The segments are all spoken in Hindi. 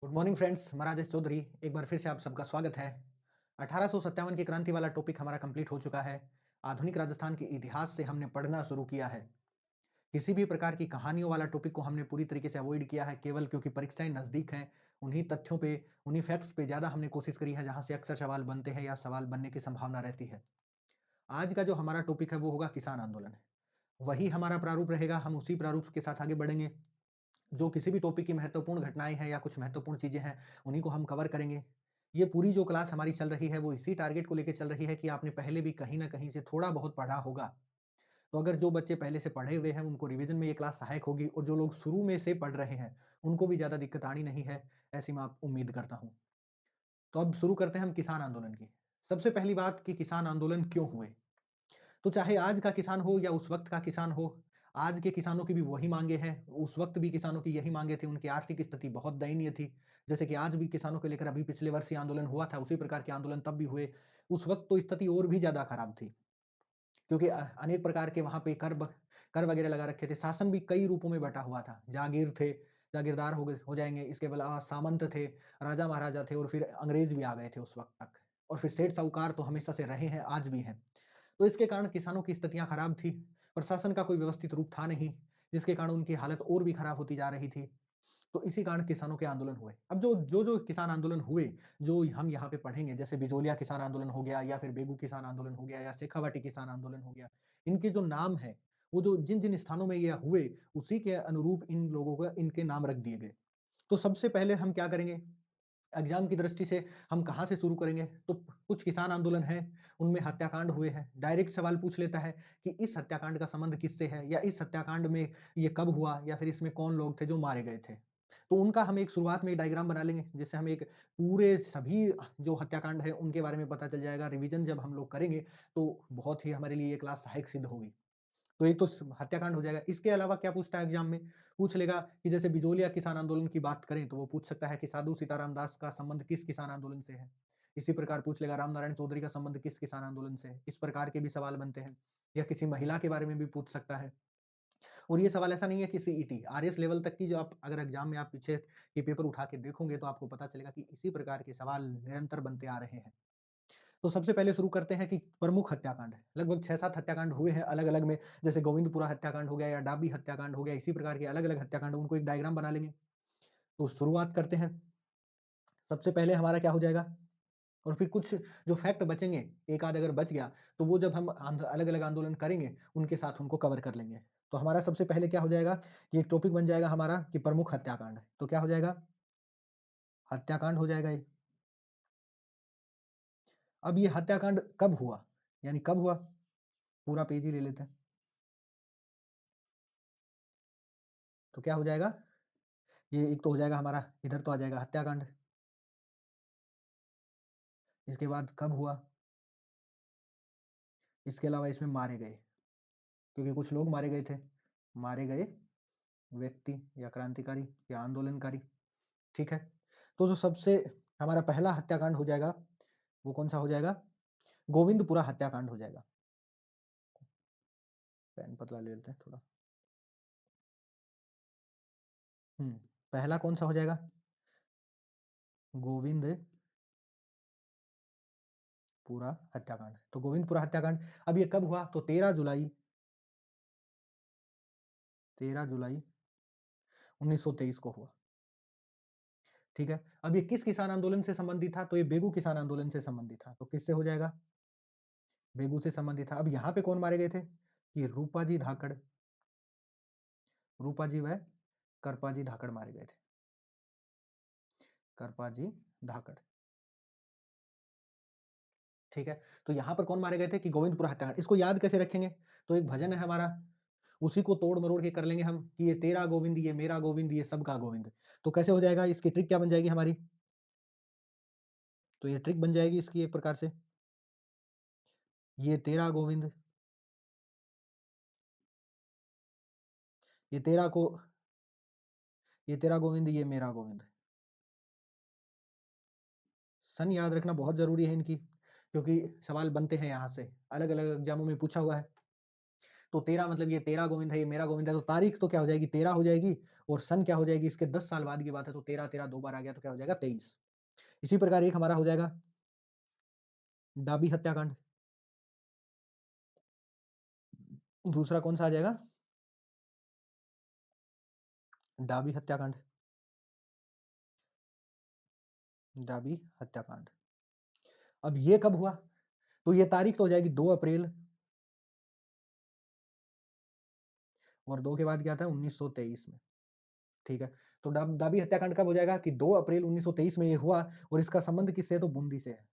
गुड मॉर्निंग फ्रेंड्स, मैं राजेश चौधरी। एक बार फिर से आप सबका स्वागत है। 1857 की क्रांति वाला टॉपिक हमारा कंप्लीट हो चुका है। आधुनिक राजस्थान के इतिहास से हमने पढ़ना शुरू किया है। किसी भी प्रकार की कहानियों वाला टॉपिक को हमने पूरी तरीके से अवॉइड किया है, केवल क्योंकि परीक्षाएं नज़दीक हैं। उन्हीं तथ्यों पे, उन्हीं फैक्ट्स पे ज़्यादा हमने कोशिश करी है जहाँ से अक्सर सवाल बनते हैं या सवाल बनने की संभावना रहती है। आज का जो हमारा टॉपिक है वो होगा किसान आंदोलन। वही हमारा प्रारूप रहेगा, हम उसी प्रारूप के साथ आगे बढ़ेंगे। जो किसी भी टॉपिक की महत्वपूर्ण घटनाएँ हैं या कुछ महत्वपूर्ण चीज़ें हैं, उन्हीं को हम कवर करेंगे। ये पूरी जो क्लास हमारी चल रही है, वो इसी टारगेट को लेके चल रही है कि आपने पहले भी कहीं न कहीं से थोड़ा बहुत पढ़ा होगा। तो अगर जो बच्चे पहले से पढ़े हुए हैं, उनको रिवीज़न में ये क्लास सहायक होगी और जो लोग शुरू में से पढ़ रहे हैं, उनको भी ज़्यादा दिक्कत आनी नहीं है, ऐसी मैं आप उम्मीद करता हूँ। तो अब शुरू करते हैं हम किसान आंदोलन की। सबसे पहली बात कि किसान आंदोलन क्यों हुए? तो चाहे आज का किसान हो या उस वक़्त का किसान हो, आज के किसानों की भी वही माँगे हैं, उस वक़्त भी किसानों की यही माँगे थी, उनकी आर्थिक स्थिति बहुत दयनीय थी। जैसे कि आज भी किसानों को लेकर अभी पिछले वर्ष ही आंदोलन हुआ था, उसी प्रकार के आंदोलन तब भी हुए। उस वक़्त तो स्थिति और भी ज़्यादा खराब थी, क्योंकि अनेक प्रकार के वहाँ पे कर वग़ैरह लगा रखे थे। शासन भी कई रूपों में बँटा हुआ था। जागीर थे, जागीरदार हो जाएँगे, इसके अलावा सामंत थे, राजा-महाराजा थे और फिर अंग्रेज़ भी आ गए थे उस वक़्त तक। और फिर सेठ-साहूकार तो हमेशा से रहे हैं, आज भी हैं। तो इसके कारण किसानों की स्थितियाँ खराब थी। प्रशासन का कोई व्यवस्थित रूप था नहीं, जिसके कारण उनकी हालत और भी खराब होती जा रही थी। तो इसी कारण किसानों के आंदोलन हुए। अब जो किसान आंदोलन हुए, जो हम यहाँ पे पढ़ेंगे, जैसे बिजोलिया किसान आंदोलन हो गया या फिर बेगू किसान आंदोलन हो गया या शेखावाटी किसान आंदोलन हो गया। इनके जो नाम हैं, वो जो जिन-जिन स्थानों में ये हुए, उसी के अनुरूप इन लोगों का इनके नाम रख दिए गए। तो सबसे पहले हम क्या करेंगे, एग्ज़ाम की दृष्टि से हम कहाँ से शुरू करेंगे? तो कुछ किसान आंदोलन हैं, उनमें हत्याकांड हुए हैं। डायरेक्ट सवाल पूछ लेता है कि इस हत्याकांड का संबंध किससे है या इस हत्याकांड में ये कब हुआ या फिर इसमें कौन लोग थे जो मारे गए थे? तो उनका हम एक शुरुआत में एक डायग्राम बना लेंगे, जिससे हमें एक पूरे सभी जो हत्याकांड है, उनके बारे में पता चल जाएगा। रिवीजन जब हम लोग करेंगे, तो बहुत ही हमारे लिए ये क्लास सहायक सिद्ध होगी। तो एक तो हत्याकांड हो जाएगा। इसके अलावा क्या पूछता है एग्जाम में? पूछ लेगा कि जैसे बिजोलिया किसान आंदोलन की बात करें तो वो पूछ सकता है कि साधु सीताराम दास का संबंध किस किसान आंदोलन से है। इसी प्रकार पूछ लेगा रामनारायण चौधरी का संबंध किस किसान आंदोलन से है। इस प्रकार के भी सवाल बनते हैं। या किसी महिला के बारे में भी पूछ सकता है। और ये सवाल ऐसा नहीं है कि सीईटी आरएस लेवल तक की जो आप अगर एग्जाम में आप पीछे के पेपर उठा के देखोगे तो आपको पता चलेगा कि इसी प्रकार के सवाल निरंतर बनते आ रहे हैं। तो सबसे पहले शुरू करते हैं कि प्रमुख हत्याकांड, लगभग 6-7 हत्याकांड हुए हैं अलग-अलग में, जैसे गोविंदपुरा हत्याकांड हो गया या डाबी हत्याकांड हो गया, इसी प्रकार के अलग-अलग हत्याकांड, उनको एक डायग्राम बना लेंगे। तो शुरुआत करते हैं। सबसे पहले हमारा क्या हो जाएगा और फिर कुछ जो फैक्ट बचेंगे, एक आध अगर बच गया, तो वो जब हम अलग-अलग आंदोलन करेंगे, उनके साथ उनको कवर कर लेंगे। तो हमारा सबसे पहले क्या हो जाएगा, ये एक टॉपिक बन जाएगा हमारा कि प्रमुख हत्याकांड। तो क्या हो जाएगा? हत्याकांड हो जाएगा ये। अब ये हत्याकांड कब हुआ? यानी कब हुआ? पूरा पेज ही ले लेते हैं। तो क्या हो जाएगा? ये एक तो हो जाएगा हमारा, इधर तो आ जाएगा हत्याकांड। इसके बाद कब हुआ? इसके अलावा इसमें मारे गए, क्योंकि कुछ लोग मारे गए थे। मारे गए व्यक्ति या क्रांतिकारी या आंदोलनकारी, ठीक है? तो जो सबसे हमारा पहला हत्याकांड हो जाएगा, वो कौन-सा हो जाएगा? गोविंदपुरा हत्याकांड हो जाएगा। पेन पतला ले लेते हैं थोड़ा। हुँ, पहला कौन-सा हो जाएगा? गोविंदपुरा हत्याकांड। तो गोविंदपुरा हत्याकांड, अब ये कब हुआ? तो 13 जुलाई 1923 को हुआ। ठीक है? अब ये किस किसान आंदोलन से संबंधित था? तो ये बेगू किसान आंदोलन से संबंधित था। तो किससे हो जाएगा? बेगू से संबंधित था। अब यहाँ पे कौन मारे गए थे? कि रूपाजी धाकड़, रूपाजी व करपाजी धाकड़ मारे गए थे। करपाजी धाकड़, ठीक है? तो यहाँ पर कौन मारे गए थे? कि गोविंदपुरा हत्याकांड। इसको याद कैसे रखेंगे? तो एक भजन है हमारा, उसी को तोड़-मरोड़ के कर लेंगे हम कि ये तेरा गोविंद, ये मेरा गोविंद, ये सबका गोविंद। तो कैसे हो जाएगा? इसकी ट्रिक क्या बन जाएगी हमारी? तो ये ट्रिक बन जाएगी इसकी एक प्रकार से, ये तेरा गोविंद, ये तेरा को ये तेरा गोविंद, ये मेरा गोविंद। सन याद रखना बहुत ज़रूरी है इनकी, क्योंकि सवाल बनते हैं यहाँ से, अलग-अलग एग्ज़ामों में पूछा हुआ है। तो 13 मतलब ये तेरा गोविंद है, ये मेरा गोविंद है, तो तारीख तो क्या हो जाएगी 13 हो जाएगी और सन क्या हो जाएगी इसके 10 साल बाद की बात है, तो 13 13 दो बार आ गया तो क्या हो जाएगा 23। इसी प्रकार एक हमारा हो जाएगा डाबी हत्याकांड। दूसरा कौन सा आ जाएगा? डाबी हत्याकांड। डाबी हत्याकांड। अब ये कब हुआ? तो ये तारीख तो हो जाएगी 2 अप्रैल और 2 के बाद क्या था 1923 में। ठीक है, तो डाबी हत्याकांड कब हो जाएगा कि 2 अप्रैल 1923 में ये हुआ और इसका संबंध किससे है? तो बूंदी से है।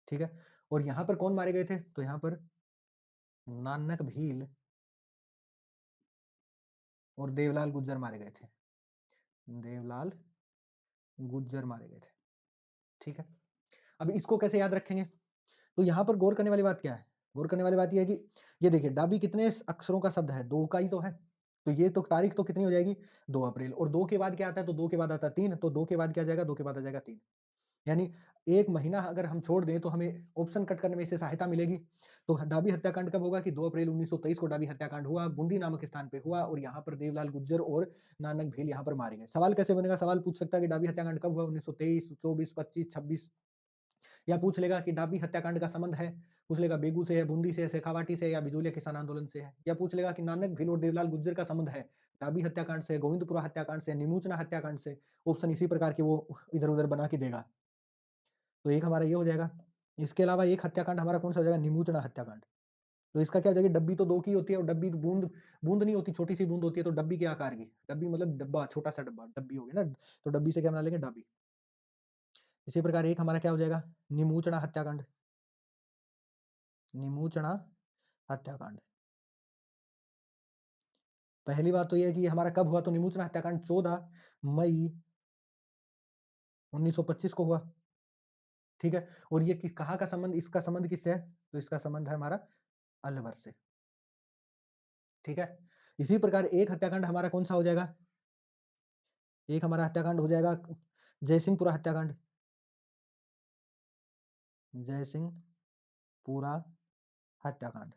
ठीक है, और यहाँ पर कौन मारे गए थे? तो यहाँ पर नानक भील और देवलाल गुज्जर मारे गए थे। देवलाल गुज्जर मारे गए थे। ठीक है, अब इसको कैसे याद रखेंगे? तो यहाँ पर गौर करने वाली बात क्या है? गौर करने वाली बात ये है कि ये देखिए डाबी कितने अक्षरों का शब्द है? 2 का ही तो है। तो ये तो तारीख तो कितनी हो जाएगी? 2 अप्रैल और 2 के बाद क्या आता है? तो 2 के बाद आता है 3, तो 2 के बाद क्या आ जाएगा? 2 के बाद आ जाएगा 3। यानी 1 महीना अगर हम छोड़ दें तो हमें ऑप्शन कट करने में इससे सहायता मिलेगी। तो डाबी हत्याकांड कब होगा कि 2 अप्रैल 1923 को डाबी हत्याकांड हुआ, बूंदी नामक स्थान पे हुआ और यहाँ पर देवलाल गुज्जर और नानक भील यहाँ पर मारे गए। सवाल कैसे बनेगा? सवाल पूछ सकता है कि डाबी हत्याकांड कब हुआ? 1923, 24, 25, 26 या पूछ लेगा कि डाबी हत्याकांड का संबंध है, पूछ लेगा बेगू से है, बूंदी से है, शेखावाटी से है या बिजोलिया किसान आंदोलन से है, या पूछ लेगा कि नानक भील और देवलाल गुज्जर का संबंध है डाबी हत्याकांड से, गोविंदपुरा हत्याकांड से, निमूचना हत्याकांड से। ऑप्शन इसी प्रकार के वो इधर उधर बना के देगा। तो एक हमारा ये हो जाएगा। इसके अलावा एक हत्याकांड हमारा कौन सा हो जाएगा? निमूचना हत्याकांड। तो इसका क्या हो जाएगी? डब्बी तो 2 की होती है और डब्बी बूंद बूंद नहीं होती, छोटी सी बूंद होती है, तो डब्बी के आकार की। डब्बी मतलब डब्बा, छोटा सा डब्बा, डब्बी हो गया ना, तो डब्बी से क्या बना लेंगे? डाबी। इसी प्रकार एक हमारा क्या हो जाएगा? निमूचना हत्याकांड। निमूचना हत्याकांड। पहली बात तो ये है कि ये हमारा कब हुआ? तो निमूचना हत्याकांड 14 मई 1925 को हुआ। ठीक है, और ये कहाँ का संबंध? इसका संबंध किससे है? तो इसका संबंध है हमारा अलवर से। ठीक है, इसी प्रकार एक हत्याकांड हमारा कौन सा हो जाएगा? एक हमारा हत्याकांड हो जाएगा जयसिंहपुरा हत्याकांड। जयसिंहपुरा हत्याकांड।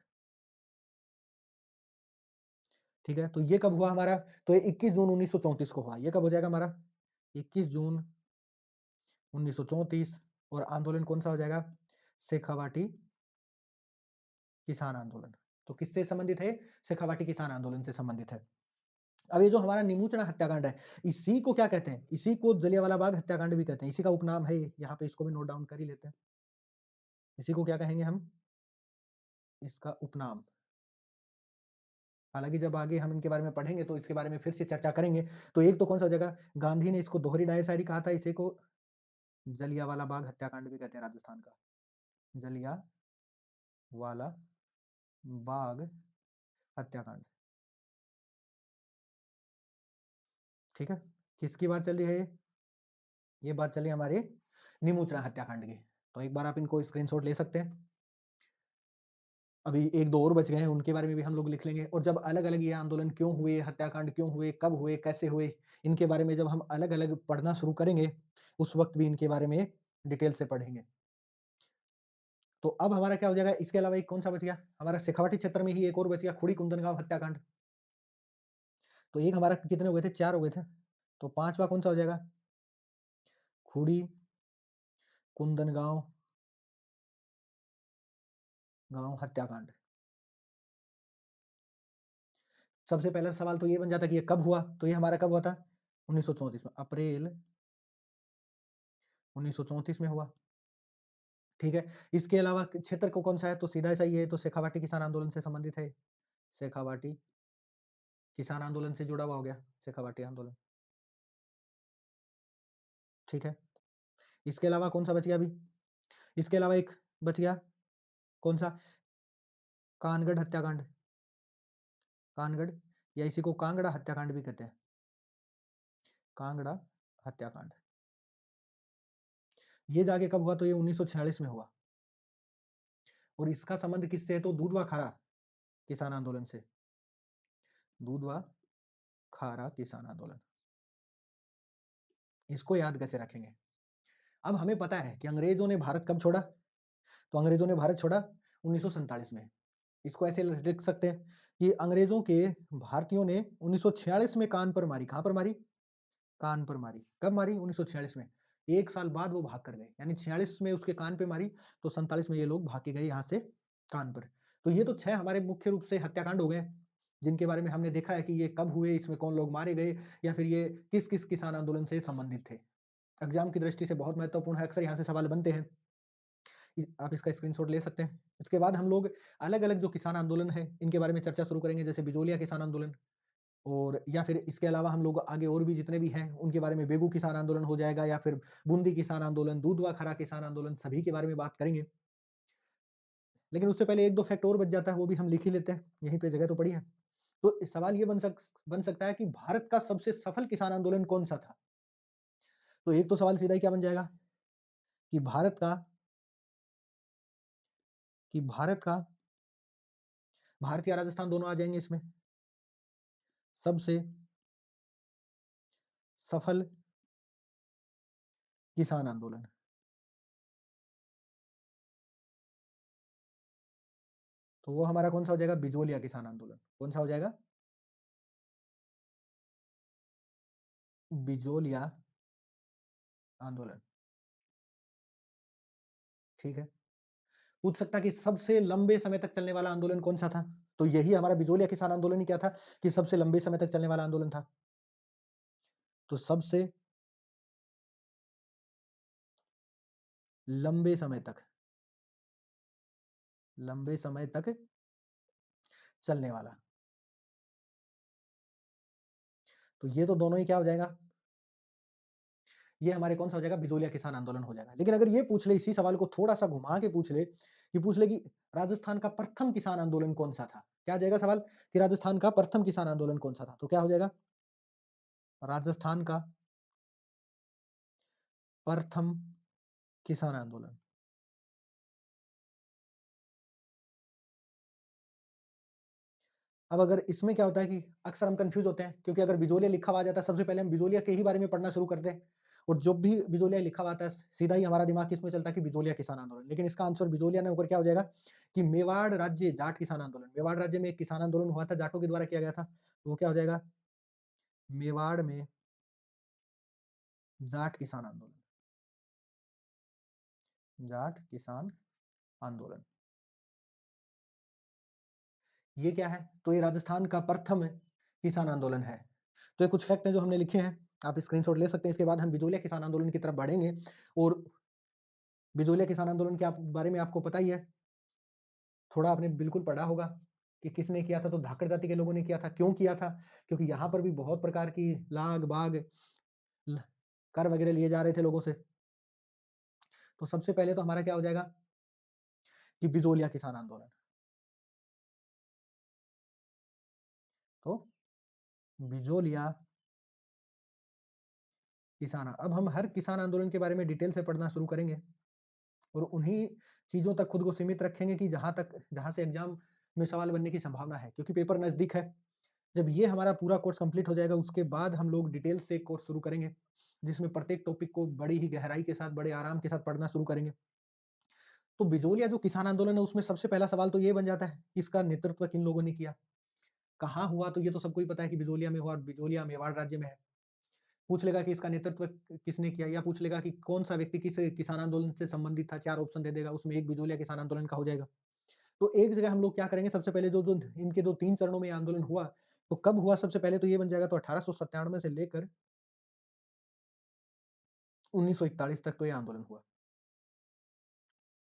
ठीक है, तो ये कब हुआ हमारा? तो ये 21 जून 1934 को हुआ। ये कब हो जाएगा हमारा? 21 जून 1934। और आंदोलन कौन सा हो जाएगा? शेखावाटी किसान आंदोलन। तो किससे संबंधित है? शेखावाटी किसान आंदोलन से संबंधित है। अब ये जो हमारा निमूचना हत्याकांड है, इसी को क्या कहते हैं? इसी को जलियांवाला बाग हत्याकांड भी कहते हैं। इसी का उपनाम है ये। यहाँ पे इसको भी नोट डाउन कर ही लेते हैं। इसी को क्या कहेंगे हम? इसका उपनाम। हालांकि जब आगे हम इनके बारे में पढ़ेंगे तो इसके बारे में फिर से चर्चा करेंगे। तो एक तो कौन सा हो जाएगा? गांधी ने इसको दोहरी डायरशायरी कहा था, इसी को जलियांवाला बाग हत्याकांड भी कहते हैं राजस्थान का। जलियांवाला बाग हत्याकांड। ठीक है, किसकी बात चल रही है? ये बात चली हमारे निमूचना हत्याकांड की। तो एक बार आप इनको स्क्रीनशॉट ले सकते हैं। अभी 1-2 और बच गए हैं, उनके बारे में भी हम लोग लिख लेंगे। और जब अलग-अलग ये आंदोलन क्यों हुए, हत्याकांड क्यों हुए, कब हुए, कैसे हुए, इनके बारे में जब हम अलग-अलग पढ़ना शुरू करेंगे, उस वक़्त भी इनके बारे में डिटेल से पढ़ेंगे। तो अब हमारा क्या हो जाएगा? इसके अलावा एक कौन-सा बच गया? हमारा शेखावाटी क्षेत्र में ही एक और बच गया, खुड़ी कुंदन गाँव हत्याकांड। तो एक हमारा कितने हो गए थे? 4 हो गए थे। तो 5वां कौन-सा हो जाएगा? खुड़ी कुंदन गाँव हत्याकांड। सबसे पहला सवाल तो ये बन जाता है कि ये कब हुआ? तो ये हमारा कब हुआ था? 1934 में, अप्रैल 1934 में हुआ। ठीक है, इसके अलावा क्षेत्र को कौन सा है? तो सीधा सा ही है, तो शेखावाटी किसान आंदोलन से संबंधित है। शेखावाटी किसान आंदोलन से जुड़ा हुआ हो गया, शेखावाटी आंदोलन। ठीक है, इसके अलावा कौन सा बच गया अभी? इसके अलावा एक बच गया, कौन सा? कानगढ़ हत्याकांड। कानगढ़, या इसी को कांगड़ा हत्याकांड भी कहते हैं। कांगड़ा हत्याकांड। ये जाके कब हुआ? तो ये 1946 में हुआ। और इसका संबंध किससे है? तो दूधवा खारा किसान आंदोलन से। दूधवा खारा किसान आंदोलन। इसको याद कैसे रखेंगे? अब हमें पता है कि अंग्रेजों ने भारत कब छोड़ा? तो अंग्रेजों ने भारत छोड़ा 1947 में। इसको ऐसे लिख सकते हैं कि अंग्रेजों के भारतीयों ने 1946 में कान पर मारी। कहाँ पर मारी? कान पर मारी। कब मारी? 1946 में। 1 साल बाद वो भाग कर गए। यानी 46 में उसके कान पे मारी, तो 47 में ये लोग भाग के गए यहाँ से कान पर। तो ये तो 6 हमारे मुख्य रूप से हत्याकांड हो गए, जिनके बारे में हमने देखा है कि ये कब हुए, इसमें कौन लोग मारे गए या फिर ये किस-किस किसान आंदोलन से संबंधित थे। एग्ज़ाम की दृष्टि से बहुत महत्वपूर्ण है, अक्सर यहाँ से सवाल बनते हैं। आप इसका स्क्रीनशॉट ले सकते हैं। इसके बाद हम लोग अलग-अलग जो किसान आंदोलन है, इनके बारे में चर्चा शुरू करेंगे, जैसे बिजोलिया किसान आंदोलन और या फिर इसके अलावा हम लोग आगे और भी जितने भी हैं, उनके बारे में बेगू किसान आंदोलन हो जाएगा या फिर बूंदी किसान आंदोलन, दूधवा खरा किसान आंदोलन, सभी के बारे में बात करेंगे। लेकिन उससे पहले 1-2 फैक्ट और बच जाता है, वो भी हम लिख ही लेते हैं, यहीं पे जगह तो पड़ी है। तो सवाल ये बन सकता है कि भारत का सबसे सफल किसान आंदोलन कौन-सा था? तो एक तो सवाल सीधा ही क्या बन जाएगा कि भारत का भारत या राजस्थान दोनों आ जाएँगे इसमें। सबसे सफल किसान आंदोलन। तो वो हमारा कौन-सा हो जाएगा? बिजोलिया किसान आंदोलन। कौन-सा हो जाएगा? बिजोलिया आंदोलन, ठीक है। पूछ सकता है कि सबसे लंबे समय तक चलने वाला आंदोलन कौन-सा था? तो यही हमारा बिजोलिया किसान आंदोलन ही क्या था कि सबसे लंबे समय तक चलने वाला आंदोलन था। तो सबसे लंबे समय तक लंबे समय तक चलने वाला। तो ये तो दोनों ही क्या हो जाएगा? ये हमारे कौन-सा हो जाएगा? बिजोलिया किसान आंदोलन हो जाएगा। लेकिन अगर ये पूछ ले इसी सवाल को थोड़ा-सा घुमा के पूछ ले कि राजस्थान का प्रथम किसान आंदोलन कौन-सा था? क्या आ जाएगा सवाल कि राजस्थान का प्रथम किसान आंदोलन कौन-सा था? तो क्या हो जाएगा? राजस्थान का प्रथम किसान आंदोलन। अब अगर इसमें क्या होता है कि अक्सर हम कन्फ्यूज़ होते हैं क्योंकि अगर बिजोलिया लिखा हुआ आ जाता है, सबसे पहले हम बिजोलिया के ही बारे में पढ़ना शुरू करते हैं और जब भी बिजोलिया लिखा हुआ आता है, सीधा ही हमारा दिमाग किसमें चलता है कि बिजोलिया किसान आंदोलन। लेकिन इसका आंसर बिजोलिया नहीं होकर क्या हो जाएगा कि मेवाड़ राज्य जाट किसान आंदोलन। मेवाड़ राज्य में एक किसान आंदोलन हुआ था, जाटों के द्वारा किया गया था। तो वो क्या हो जाएगा? मेवाड़ में जाट किसान आंदोलन। जाट किसान आंदोलन। ये क्या है? तो ये राजस्थान का प्रथम किसान आंदोलन है। तो ये कुछ फैक्ट हैं जो हमने लिखे हैं, आप स्क्रीनशॉट ले सकते हैं। इसके बाद हम बिजोलिया किसान आंदोलन की तरफ बढ़ेंगे और बिजोलिया किसान आंदोलन के बारे में आपको पता ही है, थोड़ा आपने बिल्कुल पढ़ा होगा कि किसने किया था, तो धाकड़ जाति के लोगों ने किया था। क्यों किया था? क्योंकि यहाँ पर भी बहुत प्रकार की लाग-बाग, ल कर वगैरह लिए जा रहे थे लोगों से। तो सबसे पहले तो हमारा क्या हो जाएगा कि बिजोलिया किसान आंदोलन। तो बिजोलिया अब हम हर किसान आंदोलन के बारे में डिटेल से पढ़ना शुरू करेंगे और उन्हीं चीज़ों तक खुद को सीमित रखेंगे कि जहाँ से एग्ज़ाम में सवाल बनने की संभावना है, क्योंकि पेपर नज़दीक है। जब ये हमारा पूरा कोर्स कंप्लीट हो जाएगा, उसके बाद हम लोग डिटेल से एक कोर्स शुरू करेंगे, जिसमें प्रत्येक टॉपिक को बड़ी ही गहराई के साथ, बड़े आराम के साथ पढ़ना शुरू करेंगे। तो बिजोलिया जो किसान आंदोलन है, उसमें सबसे पहला सवाल तो ये बन जाता है कि इसका नेतृत्व किन लोगों ने किया? कहाँ हुआ? तो ये तो सबको ही पता है कि बिजोलिया में हुआ और बिजोलिया मेवाड़ राज्य में है। पूछ लेगा कि इसका नेतृत्व किसने किया या पूछ लेगा कि कौन-सा व्यक्ति किस किसान आंदोलन से संबंधित था, 4 ऑप्शन दे देगा, उसमें एक बिजोलिया किसान आंदोलन का हो जाएगा। तो एक जगह हम लोग क्या करेंगे, सबसे पहले जो जो इनके जो 3 चरणों में ये आंदोलन हुआ, तो कब हुआ सबसे पहले तो ये बन जाएगा, तो 1897 से लेकर 1941 तक तो ये आंदोलन हुआ।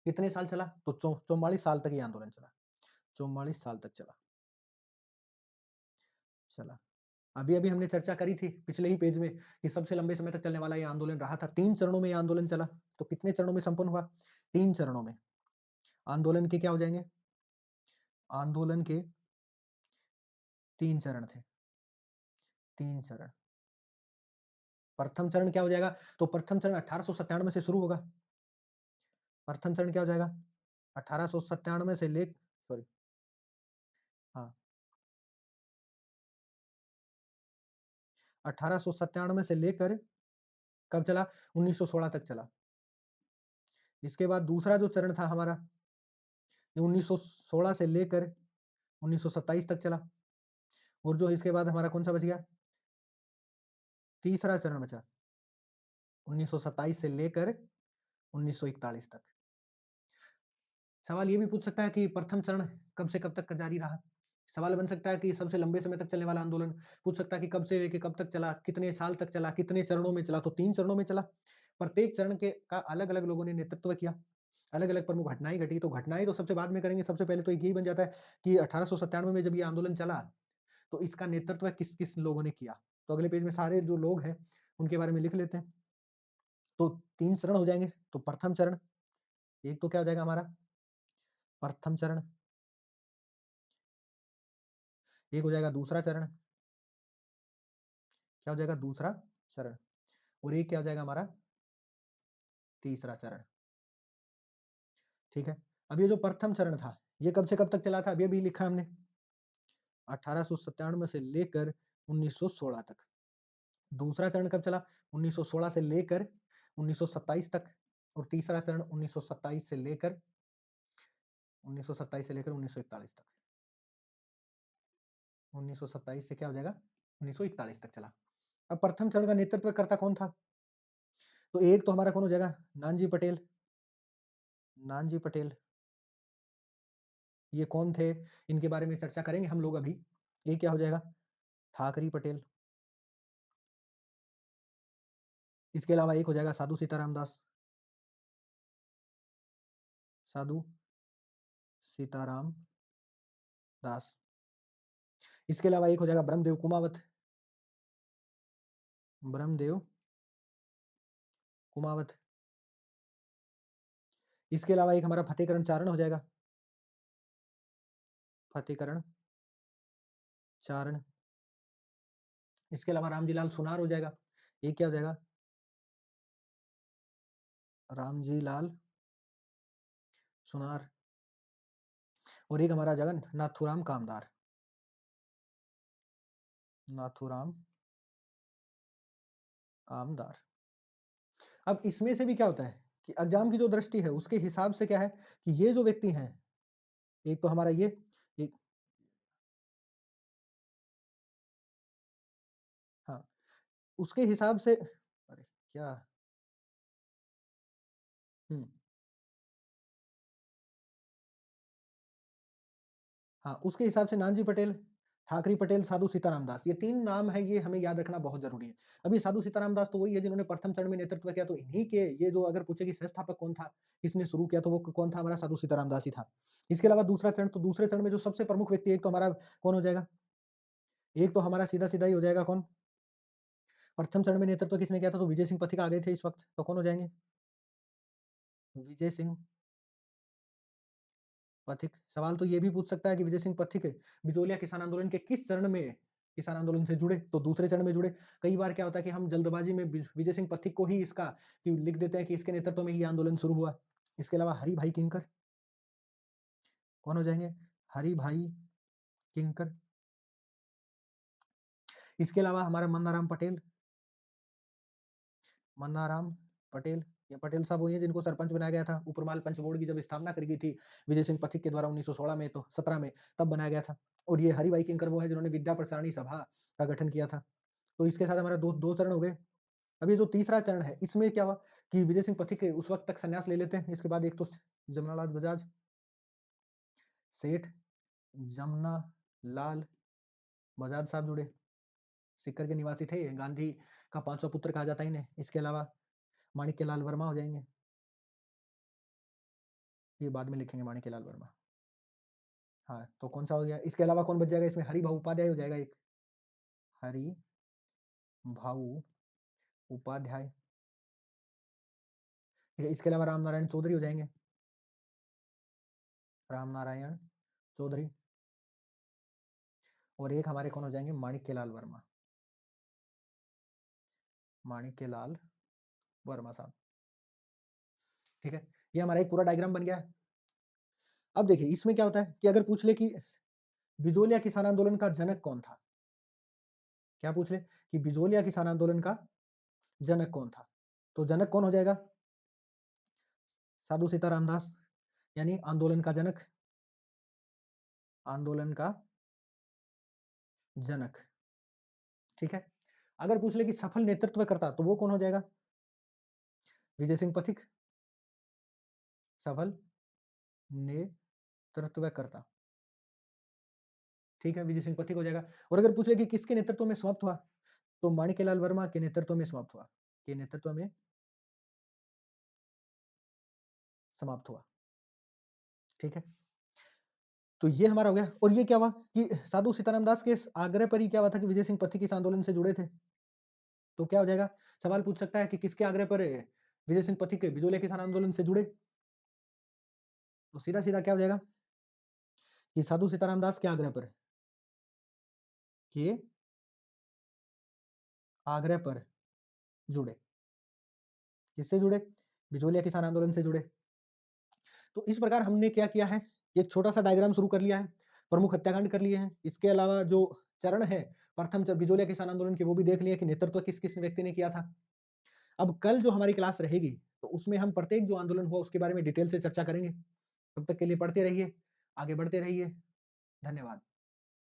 कितने साल चला? तो 44 साल तक ये आंदोलन चला। 44 साल तक चला। अभी-अभी हमने चर्चा करी थी पिछले ही पेज में कि सबसे लंबे समय तक चलने वाला ये आंदोलन रहा था। 3 चरणों में ये आंदोलन चला। तो कितने चरणों में संपन्न हुआ? 3 चरणों में। आंदोलन के क्या हो जाएँगे? आंदोलन के 3 चरण थे। 3 चरण। प्रथम चरण क्या हो जाएगा? तो प्रथम चरण 1897 से शुरू होगा। प्रथम चरण क्या हो जाएगा? 1897 से ले सॉरी हाँ, 1897 से लेकर कब चला? 1916 तक चला। इसके बाद दूसरा जो चरण था हमारा, ये 1916 से लेकर 1927 तक चला। और जो इसके बाद हमारा कौन सा बच गया, तीसरा चरण बचा 1927 से लेकर 1941 तक। सवाल ये भी पूछ सकता है कि प्रथम चरण कब से कब तक का जारी रहा। सवाल बन सकता है कि सबसे लंबे समय तक चलने वाला आंदोलन, पूछ सकता है कि कब से लेके कब तक चला, कितने साल तक चला, कितने चरणों में चला। तो 3 चरणों में चला। प्रत्येक चरण के का अलग-अलग लोगों ने नेतृत्व किया। अलग-अलग प्रमुख घटनाएँ घटी। तो घटनाएँ तो सबसे बाद में करेंगे। सबसे पहले तो एक यही बन जाता है कि 1897 में जब ये आंदोलन चला, तो इसका नेतृत्व किस-किस लोगों ने किया। तो अगले पेज में सारे जो लोग हैं, उनके बारे में लिख लेते हैं। तो 3 चरण हो जाएँगे। तो प्रथम चरण, एक तो क्या हो जाएगा हमारा, प्रथम चरण, एक हो जाएगा दूसरा चरण, क्या हो जाएगा दूसरा चरण, और एक क्या हो जाएगा हमारा तीसरा चरण। ठीक है। अब ये जो प्रथम चरण था, ये कब से कब तक चला था, अभी-अभी लिखा हमने 1897 से लेकर 1916 तक। दूसरा चरण कब चला, 1916 से लेकर 1927 तक। और तीसरा चरण 1927 से लेकर 1941 तक। 1927 से क्या हो जाएगा 1941 तक चला। अब प्रथम चरण का नेतृत्व करता कौन था, तो एक तो हमारा कौन हो जाएगा, नानजी पटेल। नानजी पटेल, ये कौन थे, इनके बारे में चर्चा करेंगे हम लोग अभी। ये क्या हो जाएगा, ठाकरी पटेल। इसके अलावा एक हो जाएगा साधु सीताराम दास। साधु सीताराम दास। इसके अलावा एक हो जाएगा ब्रह्मदेव कुमावत। ब्रह्मदेव कुमावत। इसके अलावा एक हमारा फतेहकरण चारण हो जाएगा। फतेहकरण चारण। इसके अलावा रामजी लाल सुनार हो जाएगा। ये क्या हो जाएगा, रामजी लाल सुनार। और एक हमारा जगन नाथूराम कामदार। नाथूराम कामदार। अब इसमें से भी क्या होता है कि एग्जाम की जो दृष्टि है उसके हिसाब से क्या है कि ये जो व्यक्ति हैं, एक तो हमारा ये एक, हाँ, उसके हिसाब से, अरे क्या, हम्म, हाँ, उसके हिसाब से नानजी पटेल, ठाकरी पटेल, साधु सीताराम दास, ये 3 नाम है, ये हमें याद रखना बहुत ज़रूरी है। अभी साधु सीताराम दास तो वही है जिन्होंने प्रथम चरण में नेतृत्व किया, तो इन्हीं के, ये जो अगर पूछे कि संस्थापक कौन था, किसने शुरू किया, तो वो कौन था, हमारा साधु सीताराम दास ही था। इसके अलावा दूसरा चरण, तो दूसरे चरण में जो सबसे प्रमुख व्यक्ति एक तो हमारा कौन हो जाएगा, एक तो हमारा सीधा-सीधा ही हो जाएगा कौन, प्रथम चरण में नेतृत्व किसने किया था, तो विजय सिंह पथिक आ गए थे इस वक़्त, तो कौन हो जाएँगे, विजय सिंह पथिक। सवाल तो ये भी पूछ सकता है कि विजय सिंह पथिक बिजोलिया किसान आंदोलन के किस चरण में किसान आंदोलन से जुड़े, तो दूसरे चरण में जुड़े। कई बार क्या होता है कि हम जल्दबाजी में विजय सिंह पथिक को ही इसका कि लिख देते हैं कि इसके नेतृत्व में ये आंदोलन शुरू हुआ। इसके अलावा हरि भाई किंकर कौन हो जाएंगे, हरि भाई किंकर। इसके अलावा हमारा मन्नाराम पटेल। मन्नाराम पटेल, ये पटेल साहब वही हैं जिनको सरपंच बनाया गया था। उपरमाल पंच बोर्ड की जब स्थापना करी गई थी विजय सिंह पथिक के द्वारा 1916 में, तो 17 में तब बनाया गया था। और ये हरि भाई किंकर वो है जिन्होंने विद्या प्रसारणी सभा का गठन किया था। तो इसके साथ हमारा दो चरण हो गए। अब ये जो तीसरा चरण है, इसमें क्या हुआ कि विजय सिंह पथिक उस वक्त तक संन्यास ले लेते हैं। इसके बाद एक तो जमनालाल बजाज, सेठ जमना लाल बजाज साहब जुड़े। सिक्कर के निवासी थे, गांधी का 500 पुत्र कहा जाता है इन्हें। इसके अलावा माणिक्य लाल वर्मा हो जाएंगे, ये बाद में लिखेंगे माणिक्य लाल वर्मा। हाँ, तो कौन सा हो गया, इसके अलावा कौन बच जाएगा इसमें, हरि भाऊ उपाध्याय हो जाएगा एक, हरि भाऊ उपाध्याय। ठीक है, इसके अलावा राम नारायण चौधरी हो जाएंगे, राम नारायण चौधरी। और एक हमारे कौन हो जाएंगे, माणिक्य लाल वर्मा, माणिक्य लाल वर्मा साहब। ठीक है, ये हमारा एक पूरा डायग्राम बन गया है। अब देखिए इसमें क्या होता है कि अगर पूछ ले कि बिजोलिया किसान आंदोलन का जनक कौन था, क्या पूछ ले कि बिजोलिया किसान आंदोलन का जनक कौन था, तो जनक कौन हो जाएगा, साधु सीताराम दास, यानी आंदोलन का जनक। आंदोलन का जनक। ठीक है। अगर पूछ ले कि सफल नेतृत्वकर्ता, तो वो कौन हो जाएगा? विजय सिंह पथिक, सफल नेतृत्वकर्ता। ठीक है, विजय सिंह पथिक हो जाएगा। और अगर पूछ ले कि किसके नेतृत्व में समाप्त हुआ, तो माणिक्यलाल वर्मा के नेतृत्व में समाप्त हुआ। के नेतृत्व में समाप्त हुआ। ठीक है। तो ये हमारा हो गया। और ये क्या हुआ कि साधु सीताराम दास के इस आग्रह पर ही क्या हुआ था कि विजय सिंह पथिक इस आंदोलन से जुड़े थे। तो क्या हो जाएगा? सवाल पूछ सकता है कि किसके आग्रह पर विजय सिंह पथिक बिजोलिया किसान आंदोलन से जुड़े? तो सीधा-सीधा क्या हो जाएगा कि साधु सीताराम दास के आग्रह पर, के आग्रह पर जुड़े। किससे जुड़े? बिजोलिया किसान आंदोलन से जुड़े। तो इस प्रकार हमने क्या किया है, एक छोटा-सा डायग्राम शुरू कर लिया है, प्रमुख हत्याकांड कर लिए हैं। इसके अलावा जो चरण है, प्रथम बिजोलिया किसान आंदोलन के, वो भी देख लिए कि नेतृत्व किस-किस व्यक्ति ने किया था। अब कल जो हमारी क्लास रहेगी, तो उसमें हम प्रत्येक जो आंदोलन हुआ उसके बारे में डिटेल से चर्चा करेंगे। तब तक के लिए पढ़ते रहिए, आगे बढ़ते रहिए। धन्यवाद।